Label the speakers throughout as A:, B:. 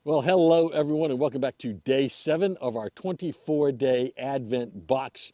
A: Well, hello everyone, and welcome back to day 7 of our 24-day Advent box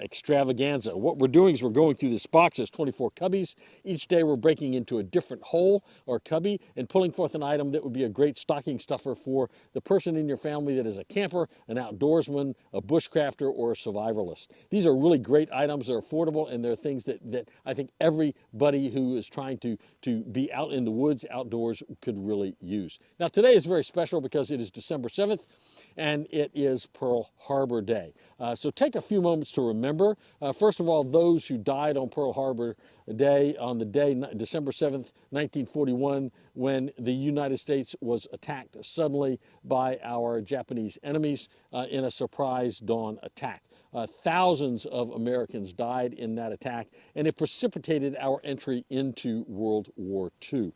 A: extravaganza. What we're doing is we're going through this box. There's 24 cubbies. Each day we're breaking into a different hole or cubby and pulling forth an item that would be a great stocking stuffer for the person in your family that is a camper, an outdoorsman, a bushcrafter, or a survivalist. These are really great items. They're affordable, and they're things that I think everybody who is trying to be out in the woods, outdoors, could really use. Now, today is very special because it is December 7th, and it is Pearl Harbor Day. So take a few moments to remember, first of all, those who died on Pearl Harbor Day, on the day, December 7th, 1941, when the United States was attacked suddenly by our Japanese enemies in a surprise dawn attack. Thousands of Americans died in that attack, and it precipitated our entry into World War II.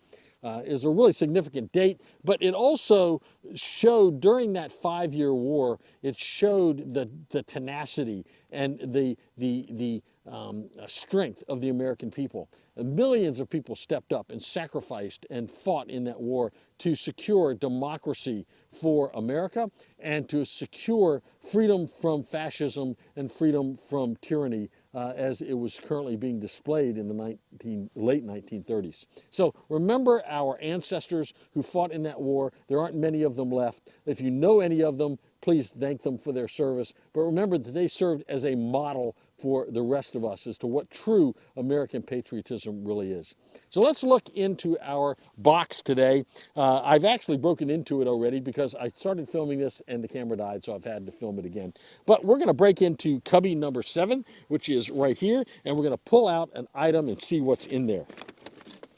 A: Is a really significant date, but it also showed during that 5-year war, it showed the tenacity and the strength of the American people. Millions of people stepped up and sacrificed and fought in that war to secure democracy for America and to secure freedom from fascism and freedom from tyranny as it was currently being displayed in the late 1930s. So remember our ancestors who fought in that war. There aren't many of them left. If you know any of them, please thank them for their service. But remember that they served as a model for the rest of us as to what true American patriotism really is. So let's look into our box today. I've actually broken into it already because I started filming this and the camera died, so I've had to film it again. But we're going to break into cubby number 7, which is right here, and we're going to pull out an item and see what's in there.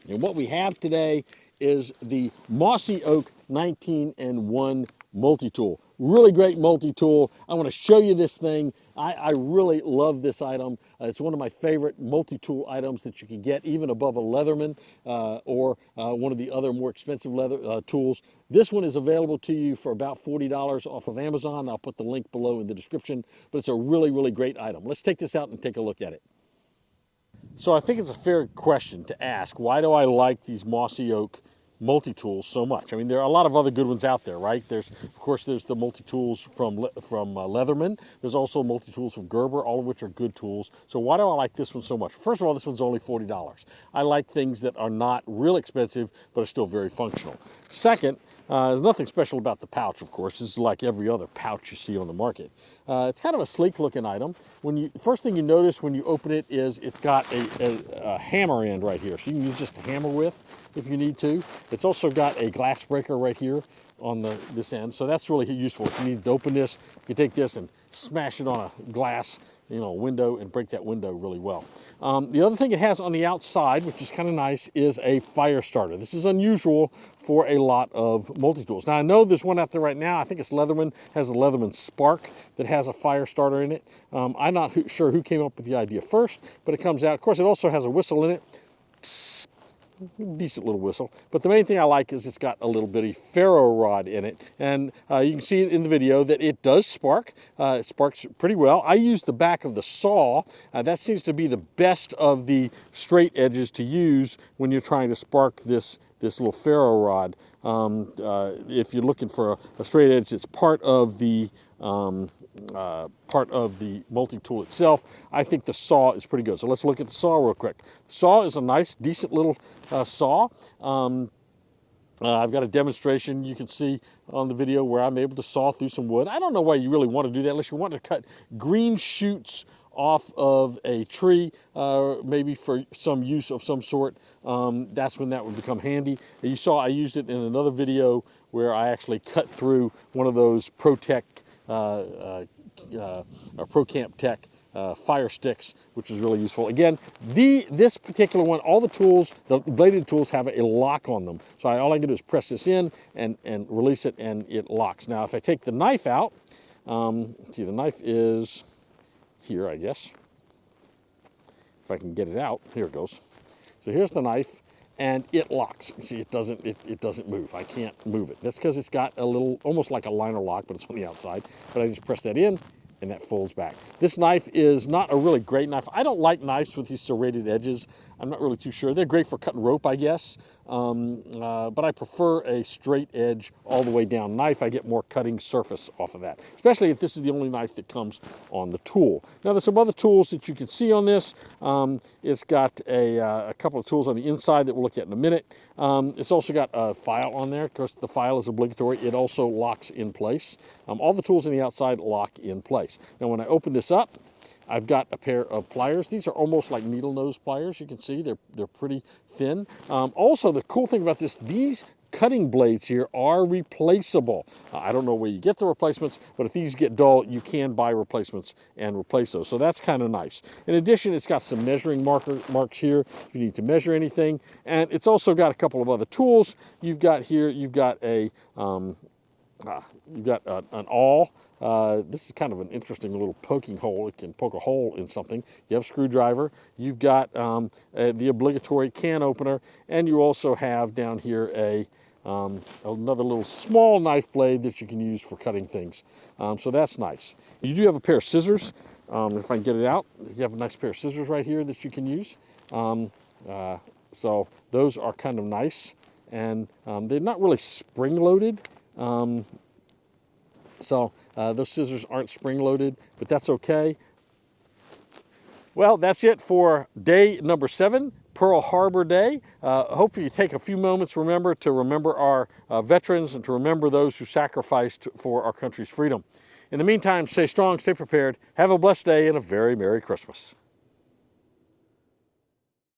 A: And what we have today is the Mossy Oak 19-in-1 multi-tool. Really great multi-tool. I want to show you this thing. I really love this item. It's one of my favorite multi-tool items that you can get, even above a Leatherman or one of the other more expensive leather tools. This one is available to you for about $40 off of Amazon. I'll put the link below in the description, but it's a really, really great item. Let's take this out and take a look at it. So I think it's a fair question to ask, why do I like these Mossy Oak multi-tools so much? I mean, there are a lot of other good ones out there, right? Of course, there's the multi-tools from Leatherman. There's also multi-tools from Gerber, all of which are good tools. So why do I like this one so much? First of all, this one's only $40. I like things that are not real expensive, but are still very functional. Second, there's nothing special about the pouch, of course. This is like every other pouch you see on the market. It's kind of a sleek-looking item. First thing you notice when you open it is it's got a hammer end right here, so you can use this to hammer with if you need to. It's also got a glass breaker right here on this end, so that's really useful. If you need to open this, you can take this and smash it on a glass window and break that window really well. The other thing it has on the outside, which is kind of nice, is a fire starter. This is unusual for a lot of multi-tools. Now, I know there's one out there right now. I think it's Leatherman, has a Leatherman Spark that has a fire starter in it. I'm not sure who came up with the idea first, but it comes out. Of course, it also has a whistle in it. Decent little whistle, but the main thing I like is it's got a little bitty ferro rod in it, and you can see in the video that it does spark. It sparks pretty well. I use the back of the saw. That seems to be the best of the straight edges to use when you're trying to spark this little ferro rod. If you're looking for a straight edge, it's part of the multi-tool itself. I think the saw is pretty good. So let's look at the saw real quick. Saw is a nice, decent little saw. I've got a demonstration you can see on the video where I'm able to saw through some wood. I don't know why you really want to do that unless you want to cut green shoots off of a tree, maybe for some use of some sort. That's when that would become handy. You saw I used it in another video where I actually cut through one of those ProTech or ProCamp Tech fire sticks, which is really useful. Again, this particular one, all the tools, the bladed tools, have a lock on them. So all I can do is press this in and release it, and it locks. Now, if I take the knife out, see, the knife is here, I guess. If I can get it out, here it goes. So here's the knife, and it locks. See, it doesn't move. I can't move it. That's because it's got a little, almost like a liner lock, but it's on the outside. But I just press that in, and that folds back. This knife is not a really great knife. I don't like knives with these serrated edges. I'm not really too sure. They're great for cutting rope, I guess, but I prefer a straight edge all the way down knife. I get more cutting surface off of that, especially if this is the only knife that comes on the tool. Now there's some other tools that you can see on this. It's got a couple of tools on the inside that we'll look at in a minute. It's also got a file on there. Of course, the file is obligatory. It also locks in place. All the tools on the outside lock in place. Now when I open this up, I've got a pair of pliers. These are almost like needle nose pliers. You can see they're pretty thin. Also, the cool thing about this, these cutting blades here are replaceable. I don't know where you get the replacements, but if these get dull, you can buy replacements and replace those. So that's kind of nice. In addition, it's got some measuring marks here if you need to measure anything. And it's also got a couple of other tools. You've got here, you've got an awl. This is kind of an interesting little poking hole. It can poke a hole in something. You have a screwdriver. You've got the obligatory can opener, and you also have down here another little small knife blade that you can use for cutting things. So that's nice. You do have a pair of scissors. If I can get it out, you have a nice pair of scissors right here that you can use. So those are kind of nice, and they're not really spring-loaded. So those scissors aren't spring-loaded, but that's okay. Well, that's it for day number 7, Pearl Harbor Day. Hopefully you take a few moments to remember our veterans and to remember those who sacrificed for our country's freedom. In the meantime, stay strong, stay prepared, have a blessed day, and a very Merry Christmas.